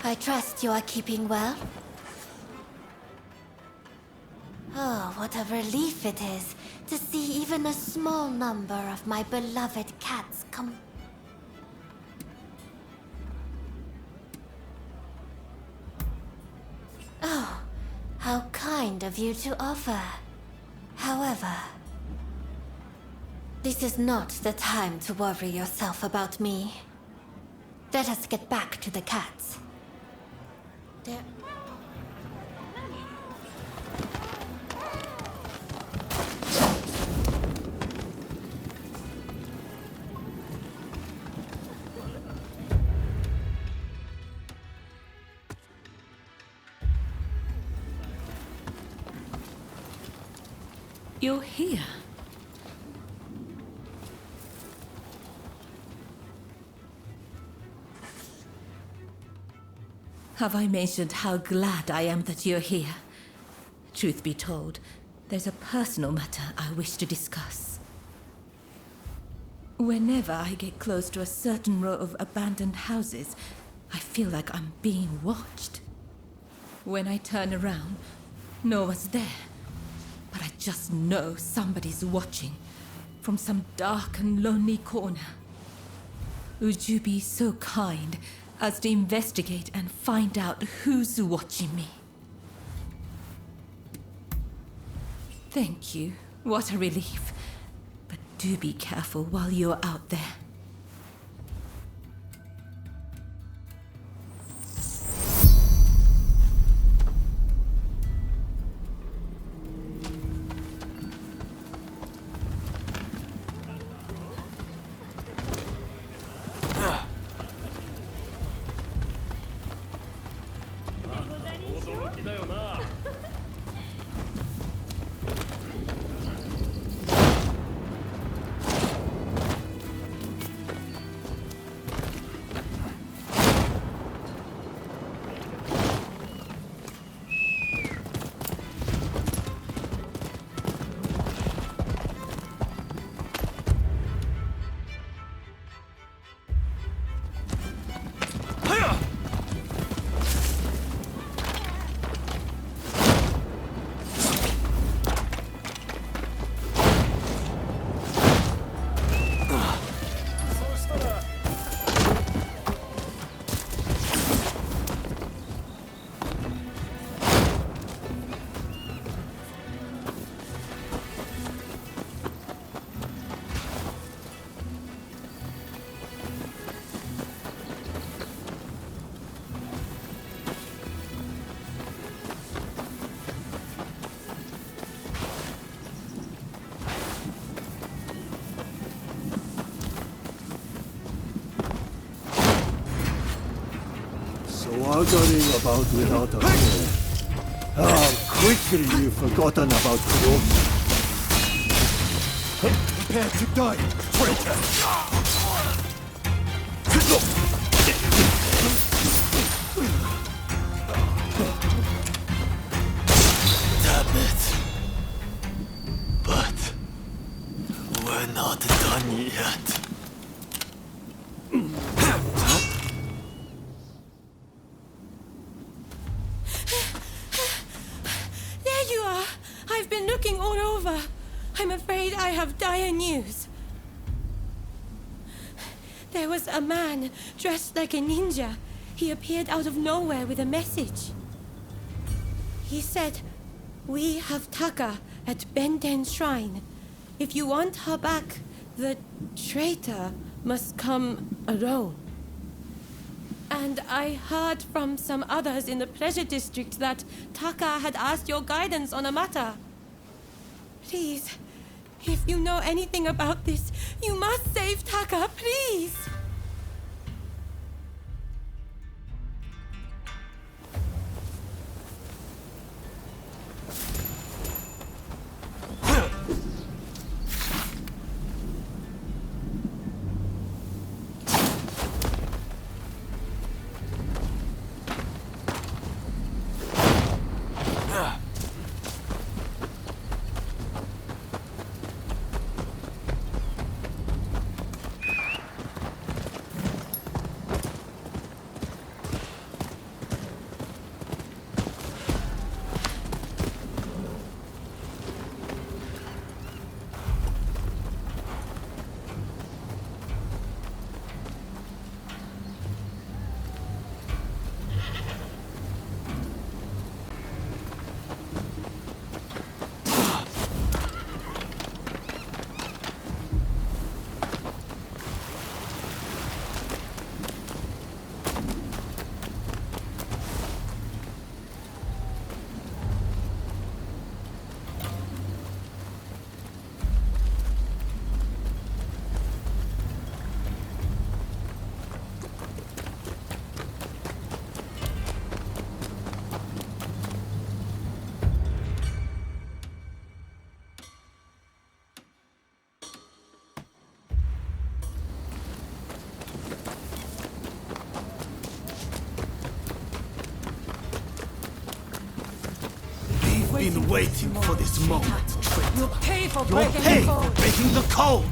I trust you are keeping well. Oh, what a relief it is to see even a small number of my beloved cats come. Oh, how kind of you to offer. However, this is not the time to worry yourself about me. Let us get back to the cats. There... You're here. Have I mentioned how glad I am that you're here? Truth be told, there's a personal matter I wish to discuss. Whenever I get close to a certain row of abandoned houses, I feel like I'm being watched. When I turn around, no one's there. But I just know somebody's watching from some dark and lonely corner. Would you be so kind as to investigate and find out who's watching me? Thank you. What a relief. But do be careful while you're out there. Waddling about without a care. How quickly you've forgotten about growth. Prepare to die, traitor! Damn it. But we're not done yet. I'm afraid I have dire news. There was a man dressed like a ninja. He appeared out of nowhere with a message. He said, "We have Taka at Benten Shrine. If you want her back, the traitor must come alone." And I heard from some others in the Pleasure District that Taka had asked your guidance on a matter. Please, if you know anything about this, you must save Taka, please! been waiting for this moment, traitor. You'll pay for You'll breaking pay the for code. breaking the code!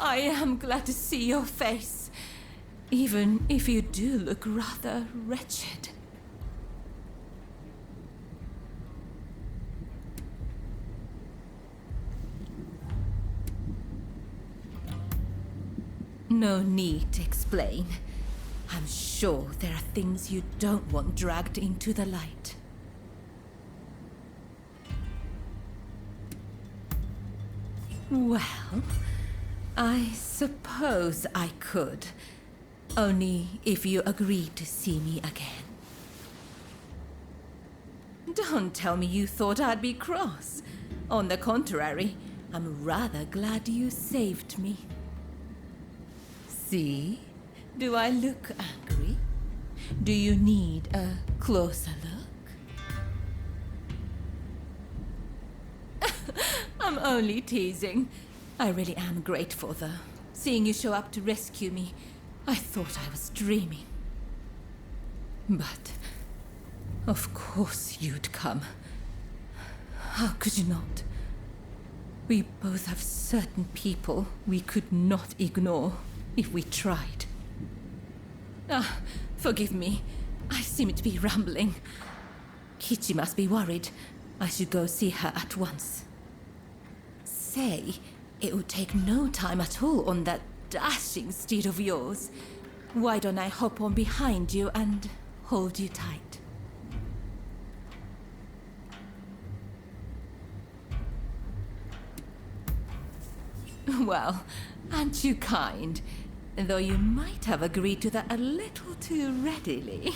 I am glad to see your face, even if you do look rather wretched. No need to explain. I'm sure there are things you don't want dragged into the light. Well, I suppose I could. Only if you agree to see me again. Don't tell me you thought I'd be cross. On the contrary, I'm rather glad you saved me. See? Do I look angry? Do you need a closer look? I'm only teasing. I really am grateful, though. Seeing you show up to rescue me, I thought I was dreaming. But, of course you'd come. How could you not? We both have certain people we could not ignore if we tried. Forgive me. I seem to be rambling. Kichi must be worried. I should go see her at once. Say, it would take no time at all on that dashing steed of yours. Why don't I hop on behind you and hold you tight? Well, aren't you kind? Though you might have agreed to that a little too readily.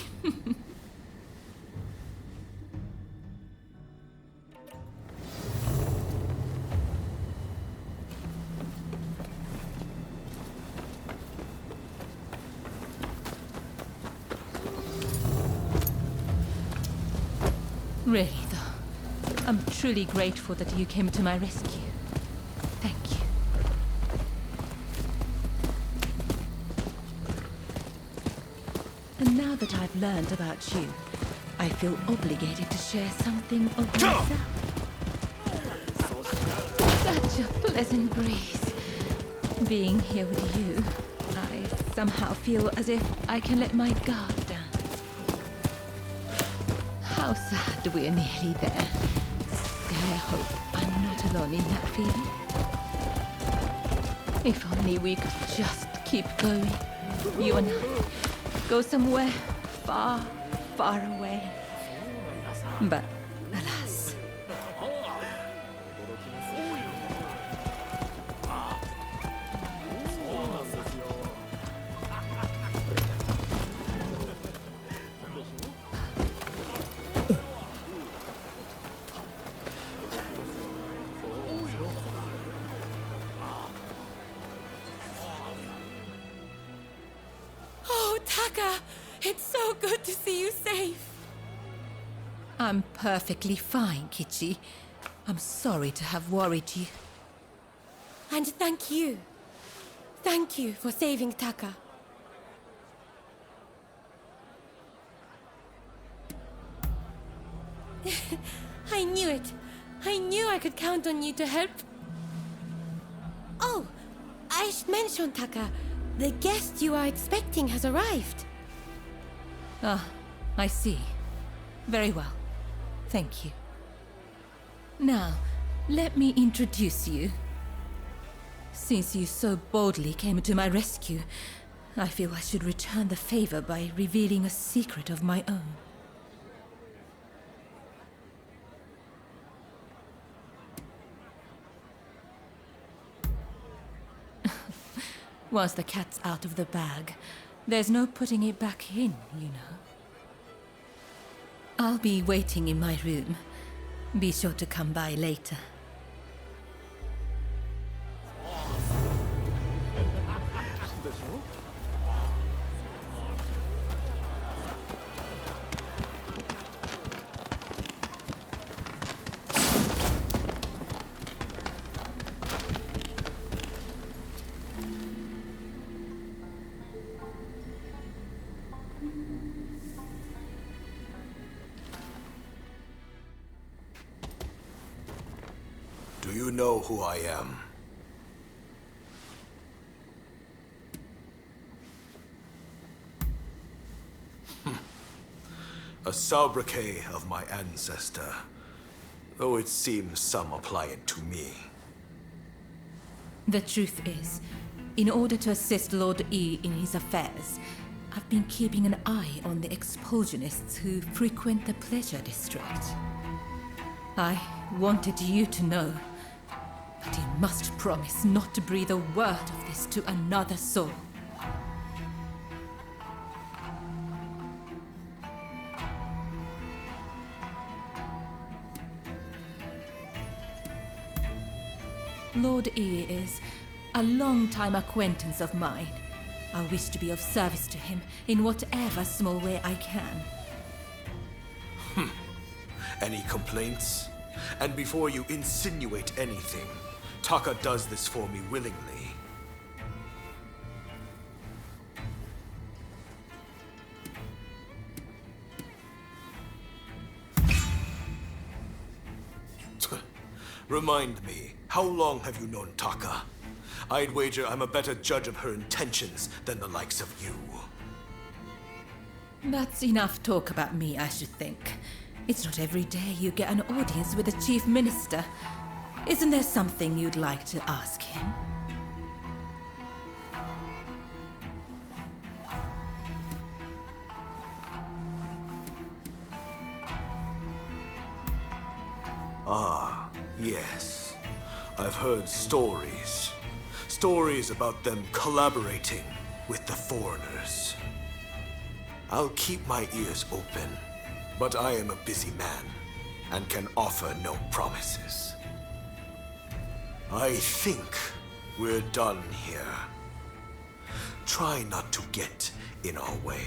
Really, though, I'm truly grateful that you came to my rescue. Thank you. And now that I've learned about you, I feel obligated to share something of myself. Such a pleasant breeze. Being here with you, I somehow feel as if I can let my guard down. How sad we're nearly there. Still, I hope I'm not alone in that feeling. If only we could just keep going, you and I. Go somewhere far, far away. But alas. Taka! It's so good to see you safe! I'm perfectly fine, Kichi. I'm sorry to have worried you. And thank you. Thank you for saving Taka. I knew it. I knew I could count on you to help. Oh, I should mention, Taka. The guest you are expecting has arrived. Ah, I see. Very well. Thank you. Now, let me introduce you. Since you so boldly came to my rescue, I feel I should return the favor by revealing a secret of my own. Once the cat's out of the bag, there's no putting it back in, you know. I'll be waiting in my room. Be sure to come by later. Do you know who I am? A sobriquet of my ancestor, though it seems some apply it to me. The truth is, in order to assist Lord E in his affairs, I've been keeping an eye on the expulsionists who frequent the Pleasure District. I wanted you to know, but you must promise not to breathe a word of this to another soul. Lord E is a long-time acquaintance of mine. I wish to be of service to him in whatever small way I can. Any complaints? And before you insinuate anything, Taka does this for me willingly. Remind me, how long have you known Taka? I'd wager I'm a better judge of her intentions than the likes of you. That's enough talk about me, I should think. It's not every day you get an audience with the Chief Minister. Isn't there something you'd like to ask him? Ah, yes. I've heard stories. Stories about them collaborating with the foreigners. I'll keep my ears open, but I am a busy man and can offer no promises. I think we're done here. Try not to get in our way.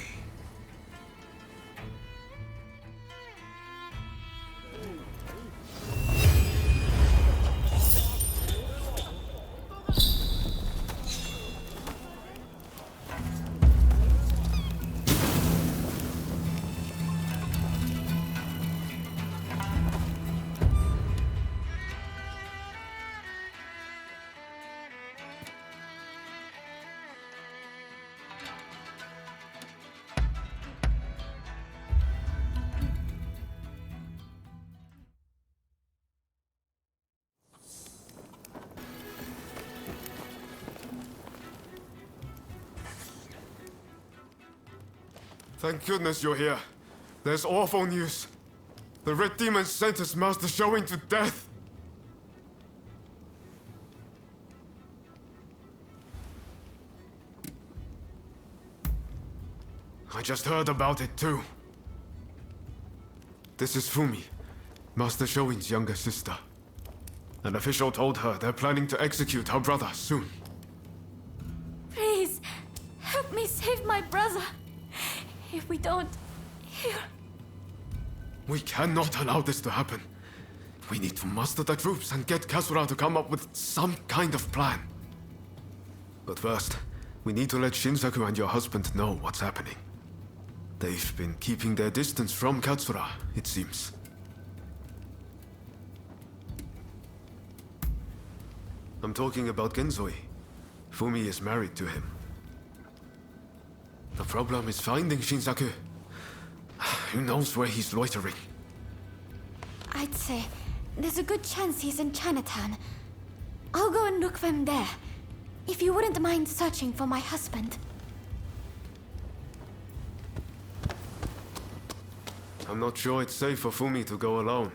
Thank goodness you're here. There's awful news. The Red Demon sentenced Master Shogun to death. I just heard about it too. This is Fumi, Master Shogun's younger sister. An official told her they're planning to execute her brother soon. Please, help me save my brother. If we don't, he'll... We cannot allow this to happen. We need to muster the troops and get Katsura to come up with some kind of plan. But first, we need to let Shinsaku and your husband know what's happening. They've been keeping their distance from Katsura, it seems. I'm talking about Genzoi. Fumi is married to him. The problem is finding Shinsaku. Who knows where he's loitering? I'd say there's a good chance he's in Chinatown. I'll go and look for him there. If you wouldn't mind searching for my husband. I'm not sure it's safe for Fumi to go alone.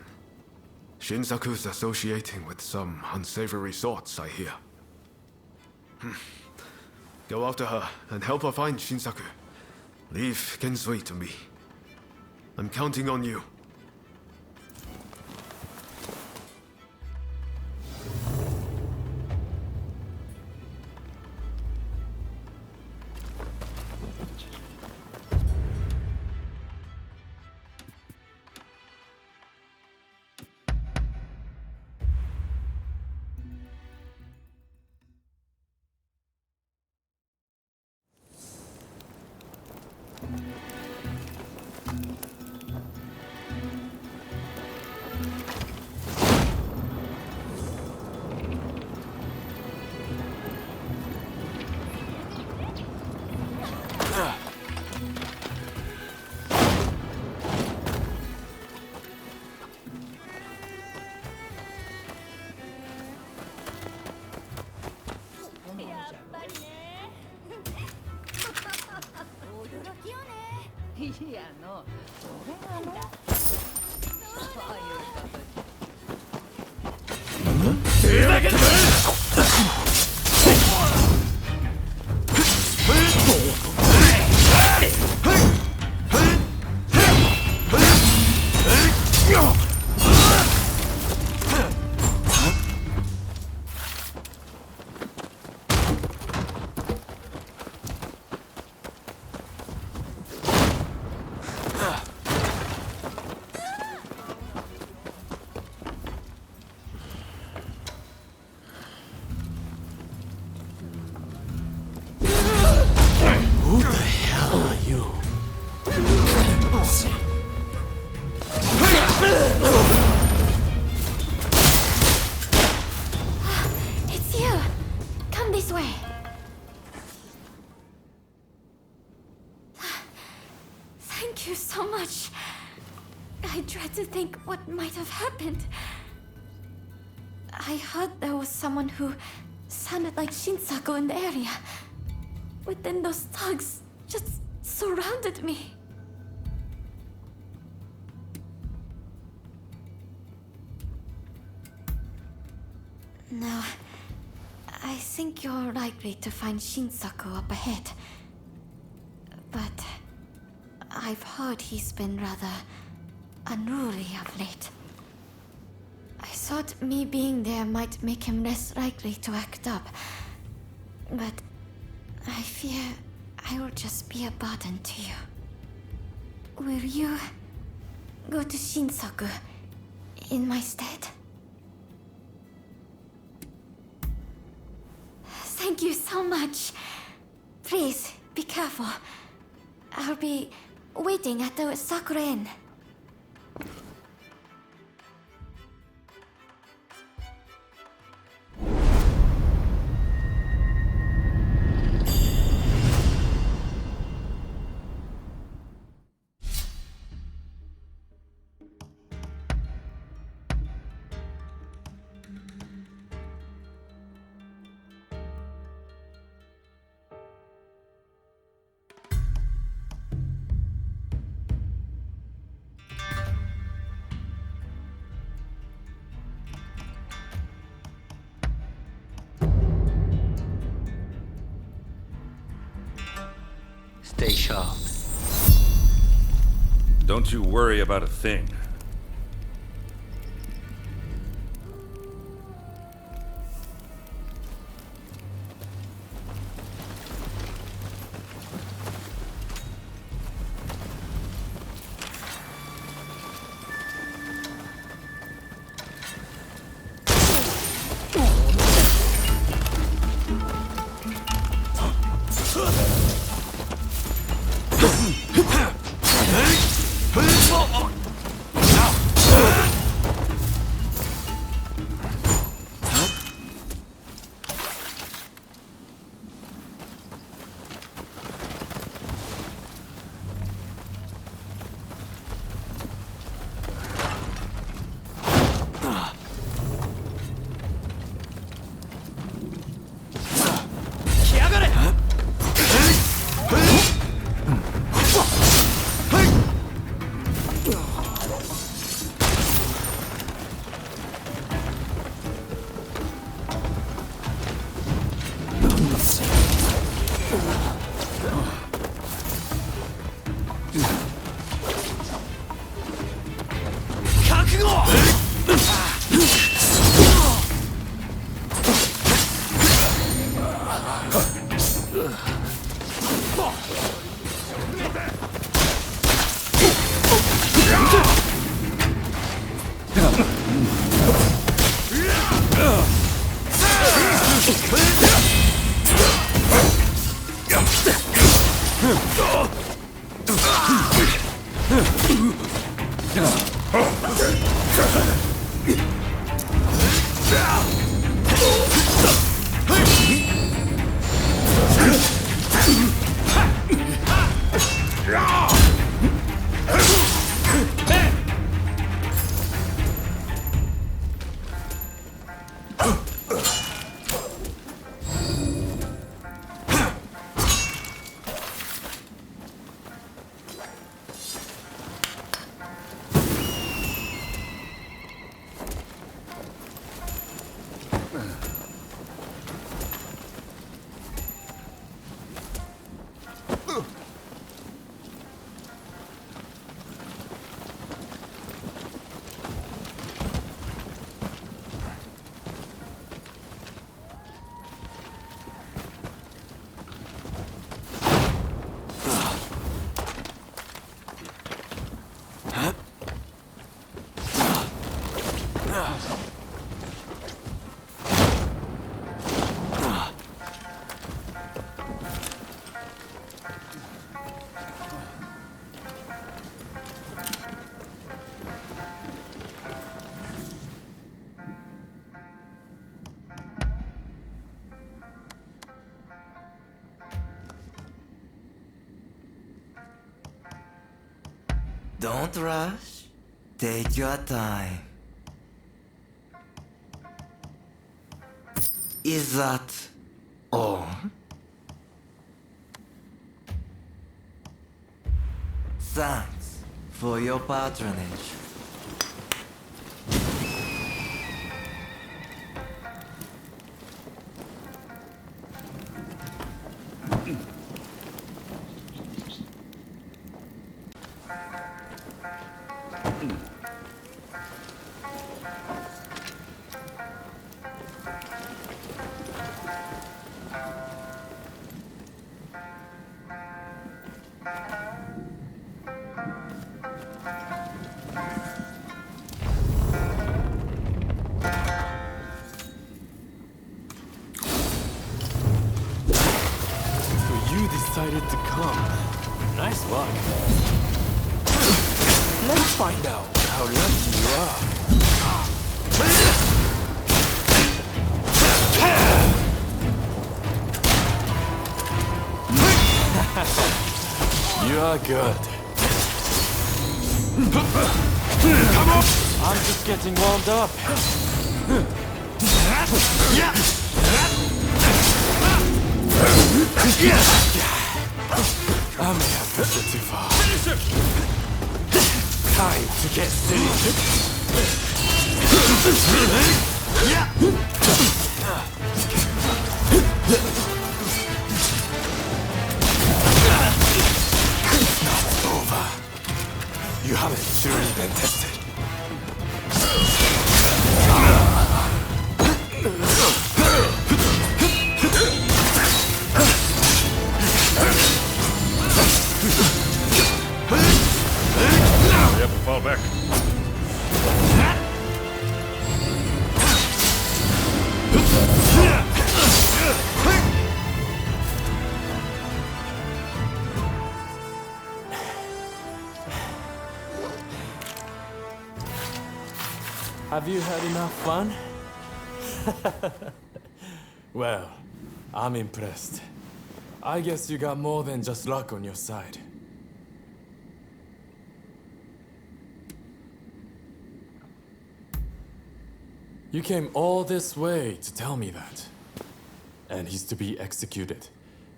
Shinsaku's associating with some unsavory sorts, I hear. Go after her and help her find Shinsaku. Leave Genzoi to me. I'm counting on you. It's you! Come this way. Thank you so much. I dread to think what might have happened. I heard there was someone who sounded like Shinsaku in the area. But then those thugs just surrounded me. No, I think you're likely to find Shinsaku up ahead. But I've heard he's been rather unruly of late. I thought me being there might make him less likely to act up. But I fear I will just be a burden to you. Will you go to Shinsaku in my stead? Thank you so much. Please, be careful. I'll be waiting at the Sakura Inn. Stay sharp. Don't you worry about a thing. Don't rush. Take your time. Is that all? Thanks for your patronage. You decided to come. Nice luck. Let's find out how lucky you are. You are good. Come on! I'm just getting warmed up. I may have pushed it too far. Time to get serious. Not over. You haven't truly been tested. You have to fall back. Have you had enough fun? Well, I'm impressed. I guess you got more than just luck on your side. You came all this way to tell me that. And he's to be executed,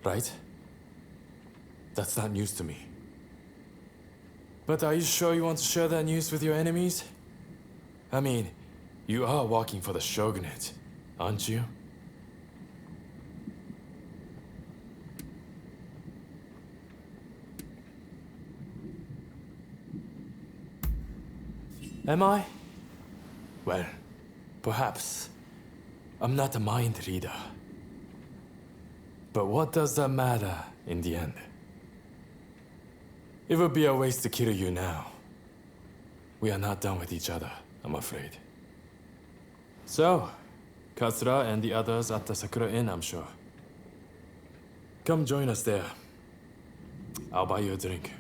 right? That's not news to me. But are you sure you want to share that news with your enemies? I mean, you are working for the Shogunate, aren't you? Am I? Well, perhaps. I'm not a mind reader. But what does that matter in the end? It would be a waste to kill you now. We are not done with each other, I'm afraid. So, Katsura and the others at the Sakura Inn, I'm sure. Come join us there. I'll buy you a drink.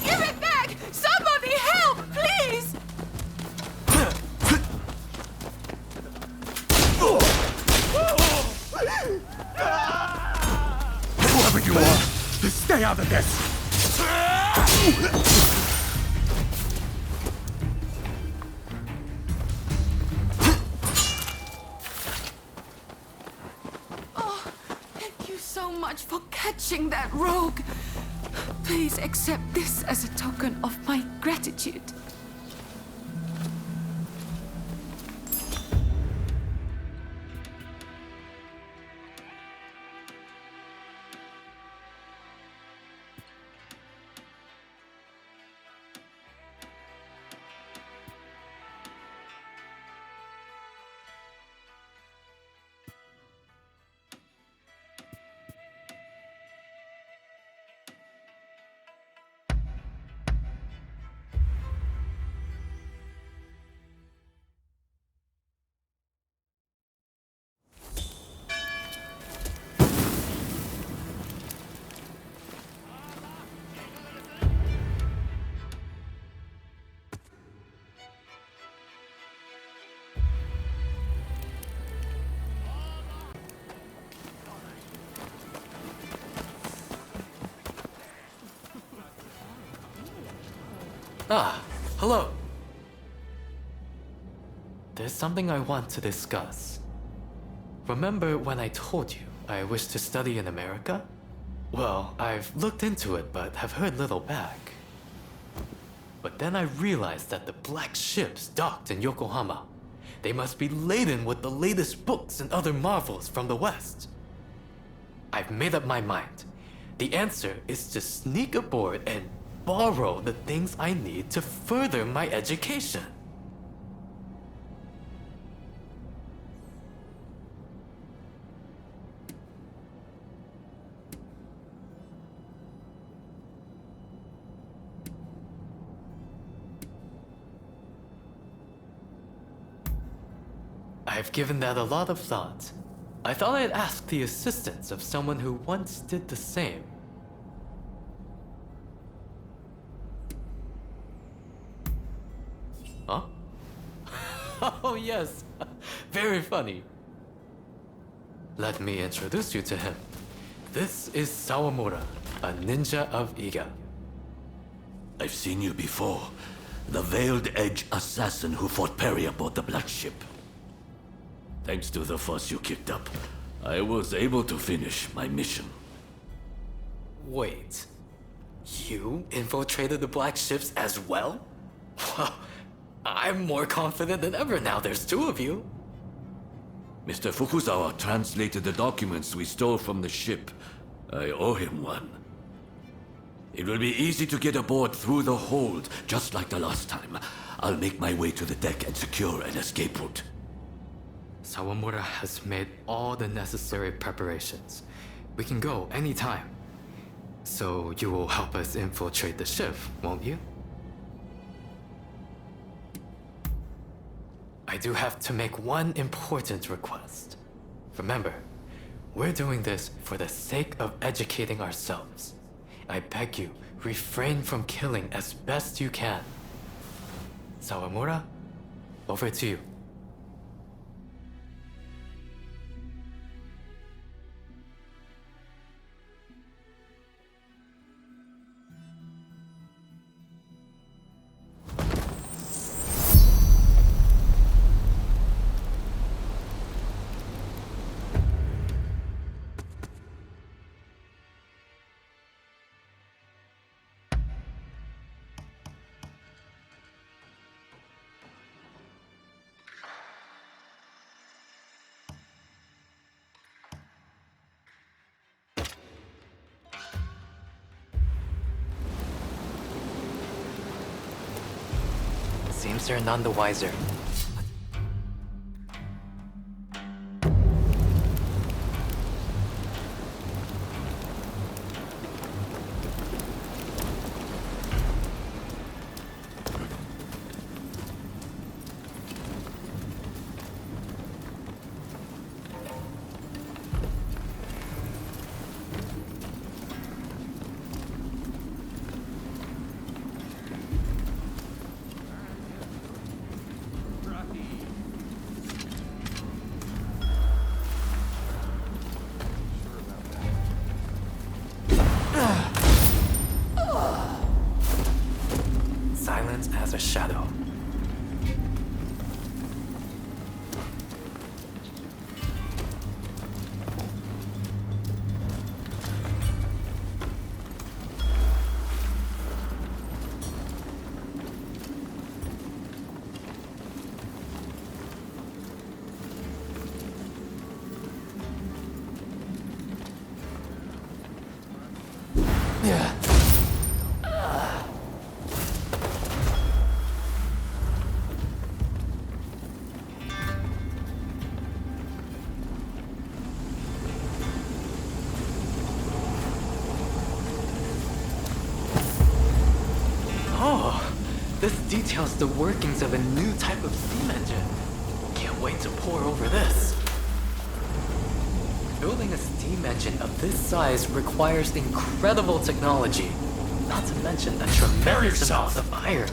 Give it back! Somebody help, please! Whoever you are, stay out of this! Oh, thank you so much for catching that rogue. Please accept this as a token of my gratitude. Ah, hello. There's something I want to discuss. Remember when I told you I wish to study in America? Well, I've looked into it but have heard little back. But then I realized that the black ships docked in Yokohama. They must be laden with the latest books and other marvels from the West. I've made up my mind. The answer is to sneak aboard and borrow the things I need to further my education. I've given that a lot of thought. I thought I'd ask the assistance of someone who once did the same. Huh? Oh yes, very funny. Let me introduce you to him. This is Sawamura, a ninja of Iga. I've seen you before. The Veiled Edge assassin who fought Perry aboard the Black Ship. Thanks to the fuss you kicked up, I was able to finish my mission. Wait, you infiltrated the Black Ships as well? Well, I'm more confident than ever now there's two of you. Mr. Fukuzawa translated the documents we stole from the ship. I owe him one. It will be easy to get aboard through the hold, just like the last time. I'll make my way to the deck and secure an escape route. Sawamura has made all the necessary preparations. We can go anytime. So you will help us infiltrate the ship, won't you? I do have to make one important request. Remember, we're doing this for the sake of educating ourselves. I beg you, refrain from killing as best you can. Sawamura, over to you. Seems they're none the wiser. Silence as a shadow. This details the workings of a new type of steam engine. Can't wait to pore over this. Building a steam engine of this size requires incredible technology, not to mention a tremendous amount of iron.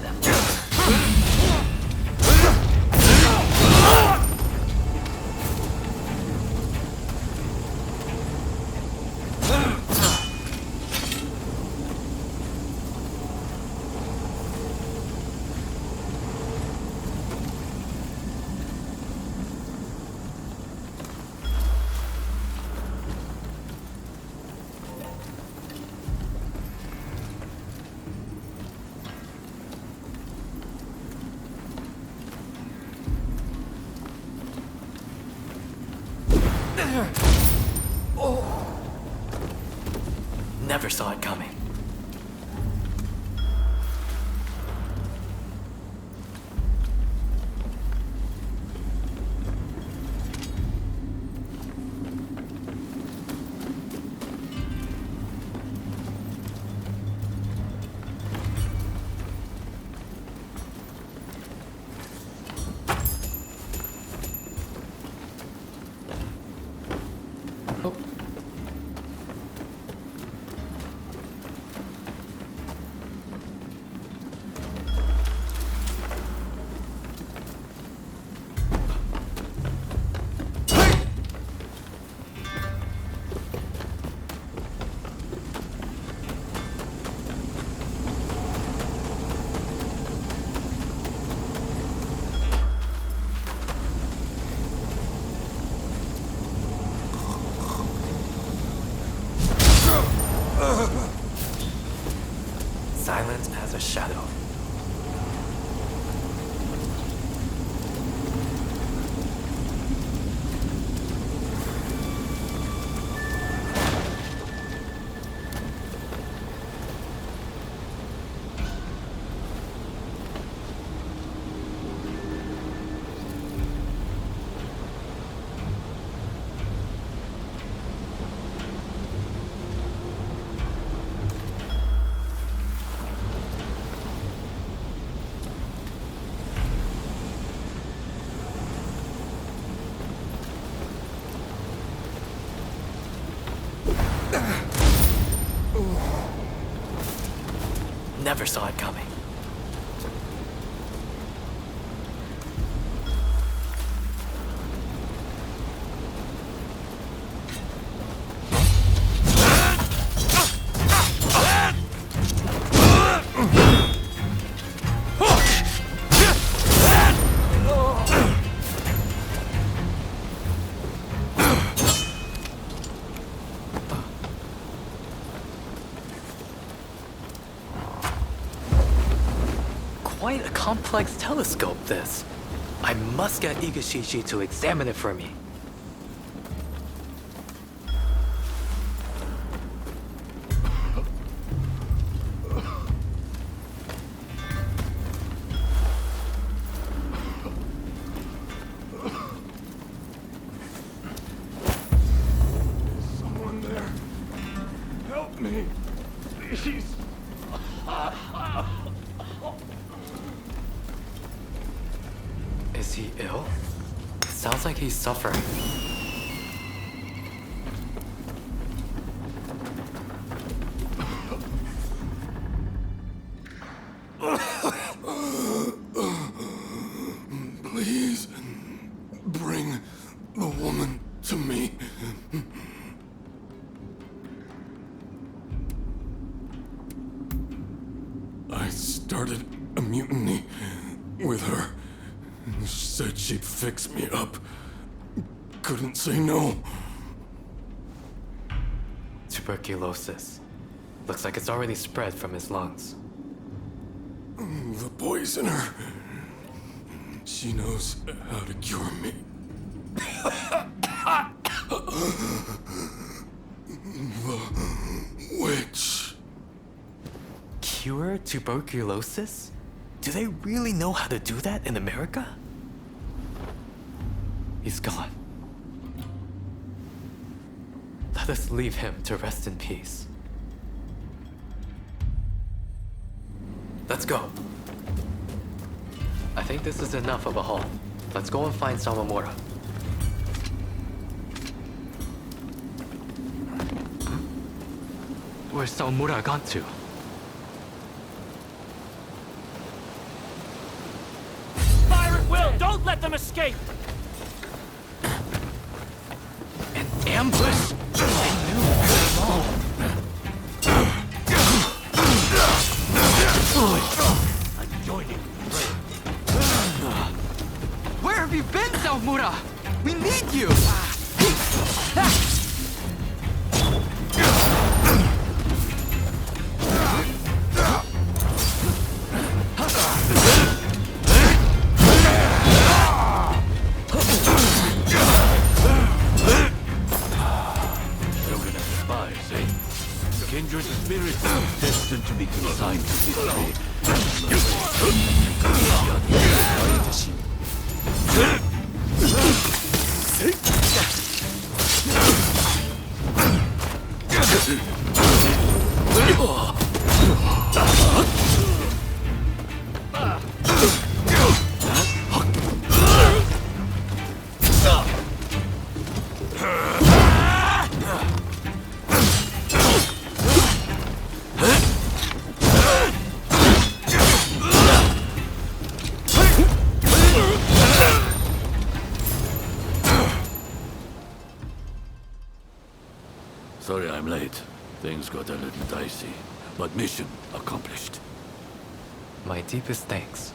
Never saw it coming. Silence as a shadow. never saw it coming. Quite a complex telescope, this. I must get Igashishi to examine it for me. Someone there. Help me. Please. Is he ill? It sounds like he's suffering. Please bring the woman to me. I started a mutiny with her. She said she'd fix me up. Couldn't say no. Tuberculosis. Looks like it's already spread from his lungs. The poisoner. She knows how to cure me. The witch. Cure tuberculosis? Do they really know how to do that in America? He's gone. Let us leave him to rest in peace. Let's go. I think this is enough of a haul. Let's go and find Sawamura. Where's Sawamura gone to? Fire at will! Don't let them escape! An ambush? They knew all along. I'm joining. Where have you been, Sawamura? We need you! Shogunate spies, eh? Kindred spirits destined to be consigned to history. Sorry I'm late. Things got a little dicey. But mission accomplished. My deepest thanks,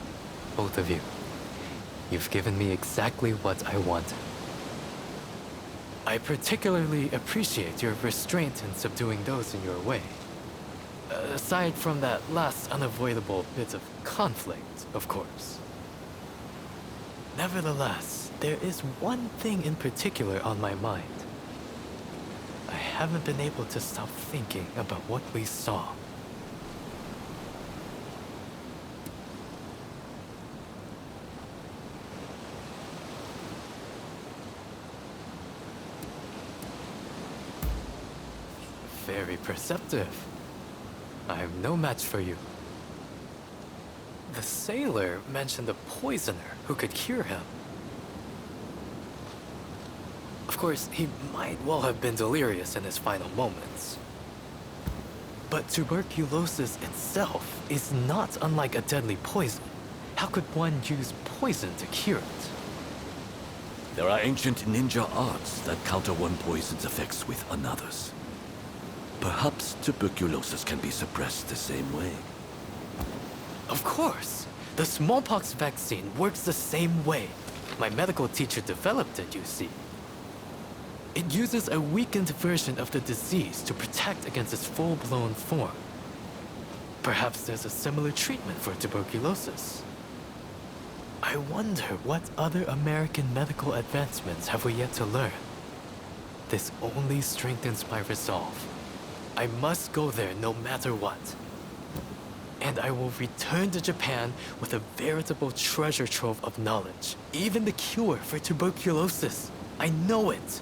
both of you. You've given me exactly what I wanted. I particularly appreciate your restraint in subduing those in your way. Aside from that last unavoidable bit of conflict, of course. Nevertheless, there is one thing in particular on my mind. I haven't been able to stop thinking about what we saw. Very perceptive. I am no match for you. The sailor mentioned a poisoner who could cure him. Of course, he might well have been delirious in his final moments. But tuberculosis itself is not unlike a deadly poison. How could one use poison to cure it? There are ancient ninja arts that counter one poison's effects with another's. Perhaps tuberculosis can be suppressed the same way. Of course! The smallpox vaccine works the same way. My medical teacher developed it, you see. It uses a weakened version of the disease to protect against its full-blown form. Perhaps there's a similar treatment for tuberculosis. I wonder what other American medical advancements have we yet to learn? This only strengthens my resolve. I must go there no matter what. And I will return to Japan with a veritable treasure trove of knowledge. Even the cure for tuberculosis. I know it.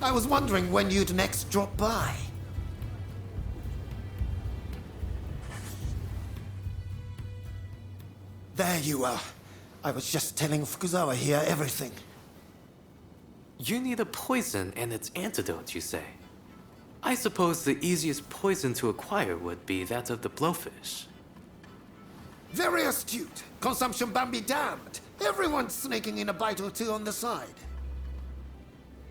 I was wondering when you'd next drop by. There you are. I was just telling Fukuzawa here everything. You need a poison and its antidote, you say? I suppose the easiest poison to acquire would be that of the blowfish. Very astute. Consumption ban be damned. Everyone's snaking in a bite or two on the side.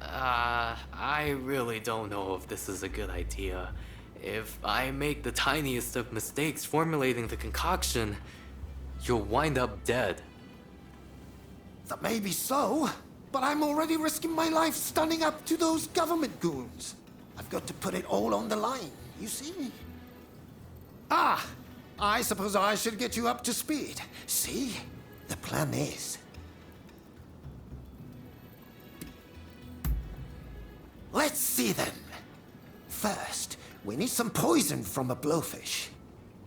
I really don't know if this is a good idea. If I make the tiniest of mistakes formulating the concoction, you'll wind up dead. That may be so, but I'm already risking my life standing up to those government goons. I've got to put it all on the line, you see? Ah! I suppose I should get you up to speed. See? The plan is... Let's see then. First, we need some poison from a blowfish.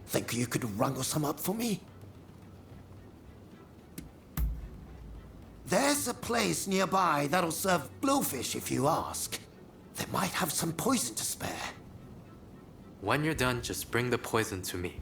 Think you could wrangle some up for me? There's a place nearby that'll serve blowfish if you ask. They might have some poison to spare. When you're done, just bring the poison to me.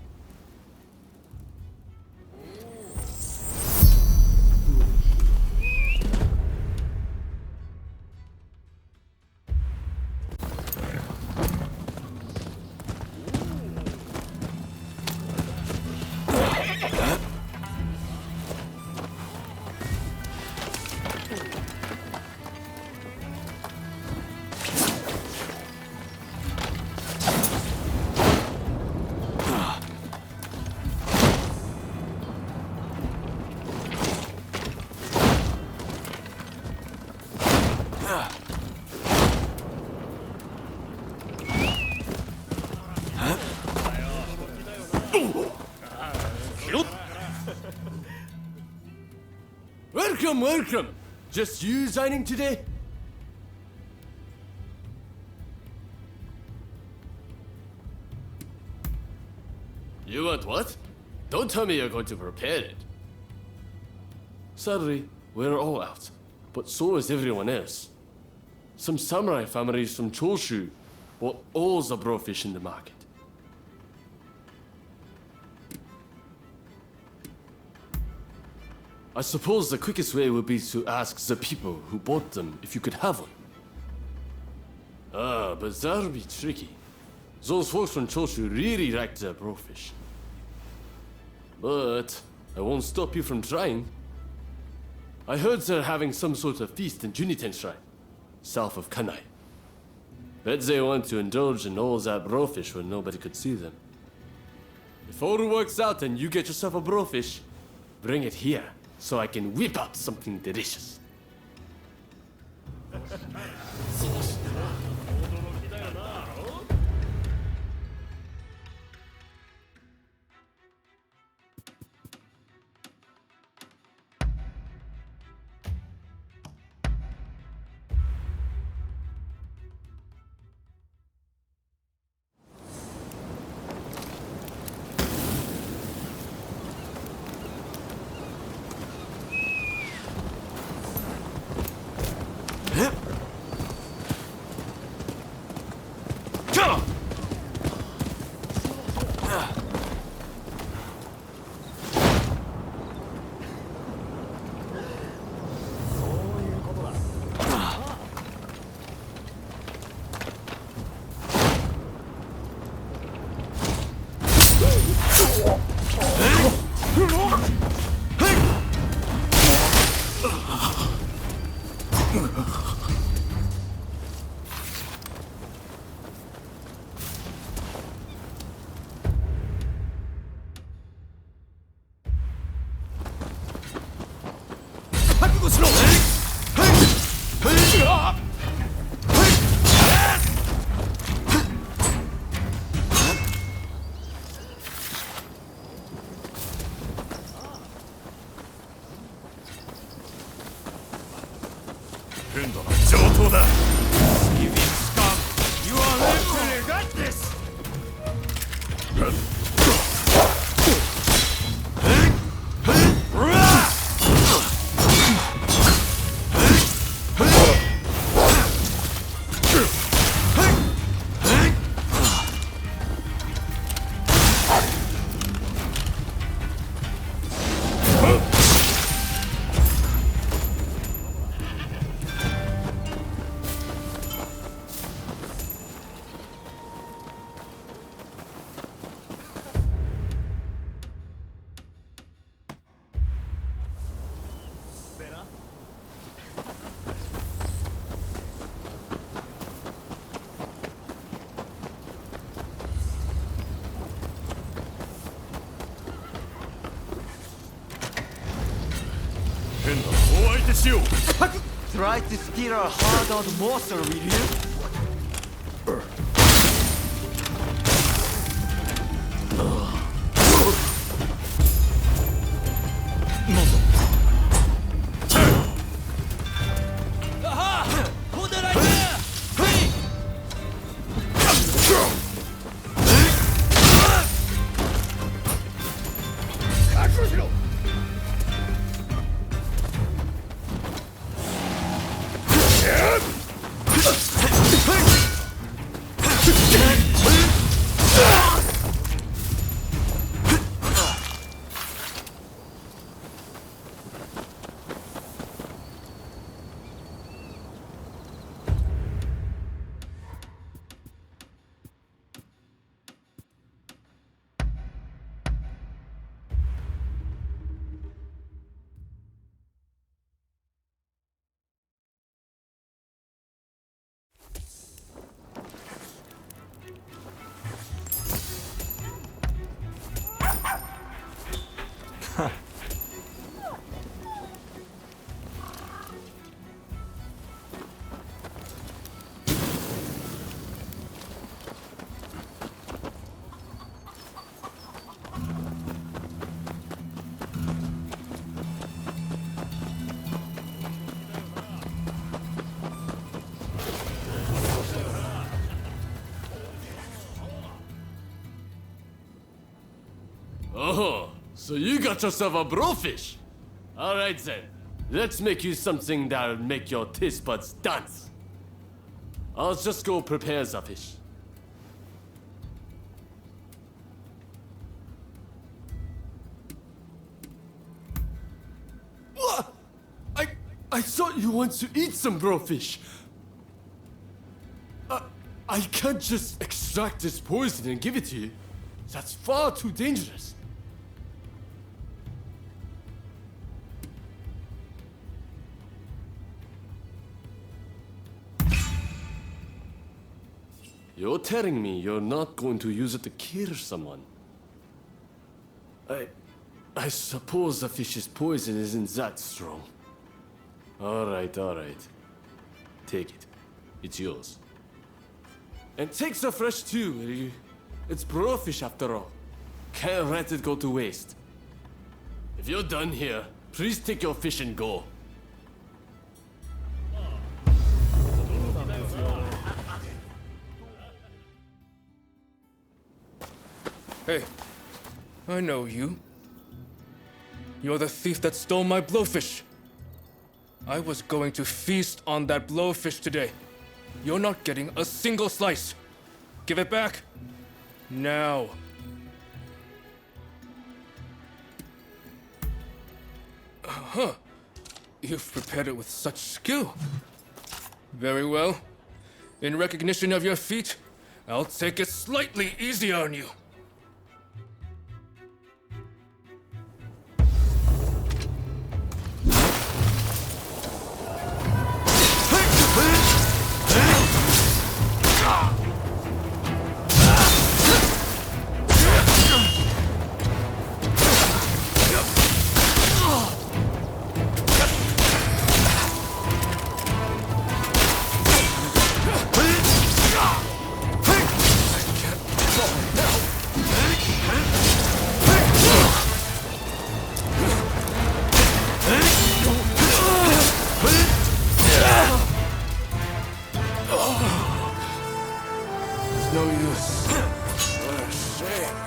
Welcome, welcome! Just you signing today? You want what? Don't tell me you're going to prepare it. Sadly, we're all out, but so is everyone else. Some samurai families from Choshu bought all the brofish in the market. I suppose the quickest way would be to ask the people who bought them if you could have one. Ah, but that would be tricky. Those folks from Choshu really liked their brofish. But I won't stop you from trying. I heard they're having some sort of feast in Juniten Shrine, south of Kanai. Bet they want to indulge in all that brofish when nobody could see them. If all works out and you get yourself a brofish, bring it here so I can whip out something delicious. Try to steal our hard-earned morsel, will you? Oh, so you got yourself a brofish? Alright then, let's make you something that'll make your taste buds dance. I'll just go prepare the fish. What? I thought you wanted to eat some brofish. I can't just extract this poison and give it to you. That's far too dangerous. You're telling me you're not going to use it to kill someone? I suppose the fish's poison isn't that strong. All right. Take it. It's yours. And take the fresh too, will you? It's brofish after all. Can't let it go to waste. If you're done here, please take your fish and go. Hey, I know you. You're the thief that stole my blowfish. I was going to feast on that blowfish today. You're not getting a single slice. Give it back. Now. Huh. You've prepared it with such skill. Very well. In recognition of your feat, I'll take it slightly easier on you. No use. What a shame.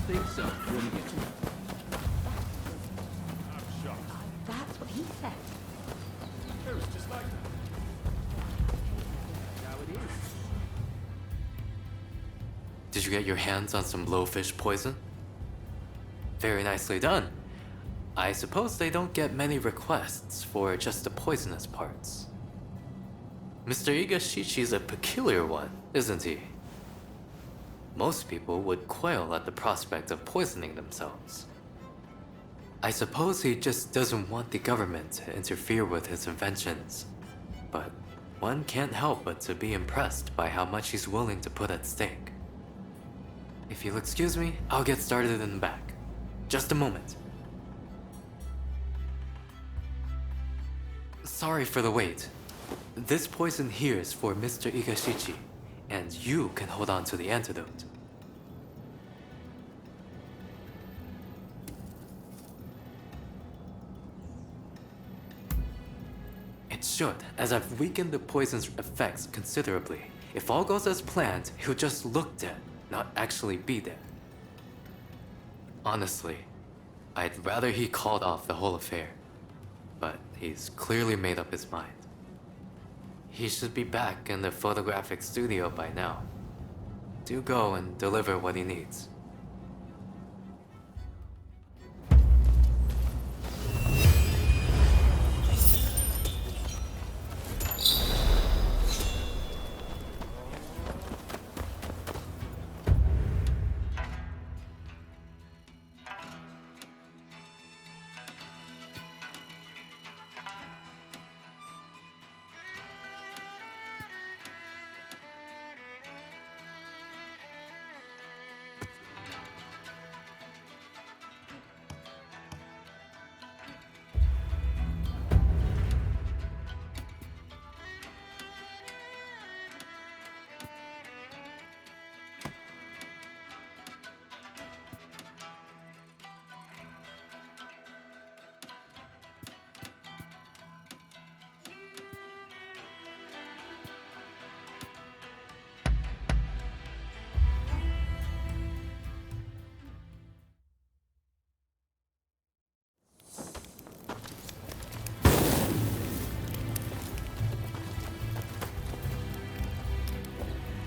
think so. What do you get to it? That's what he said. It was just like that. How it is. Did you get your hands on some blowfish poison? Very nicely done. I suppose they don't get many requests for just the poisonous parts. Mr. Igashichi's a peculiar one, isn't he? Most people would quail at the prospect of poisoning themselves. I suppose he just doesn't want the government to interfere with his inventions. But one can't help but to be impressed by how much he's willing to put at stake. If you'll excuse me, I'll get started in the back. Just a moment. Sorry for the wait. This poison here is for Mr. Igashichi, and you can hold on to the antidote. It should, as I've weakened the poison's effects considerably. If all goes as planned, he'll just look dead, not actually be dead. Honestly, I'd rather he called off the whole affair, but he's clearly made up his mind. He should be back in the photographic studio by now. Do go and deliver what he needs.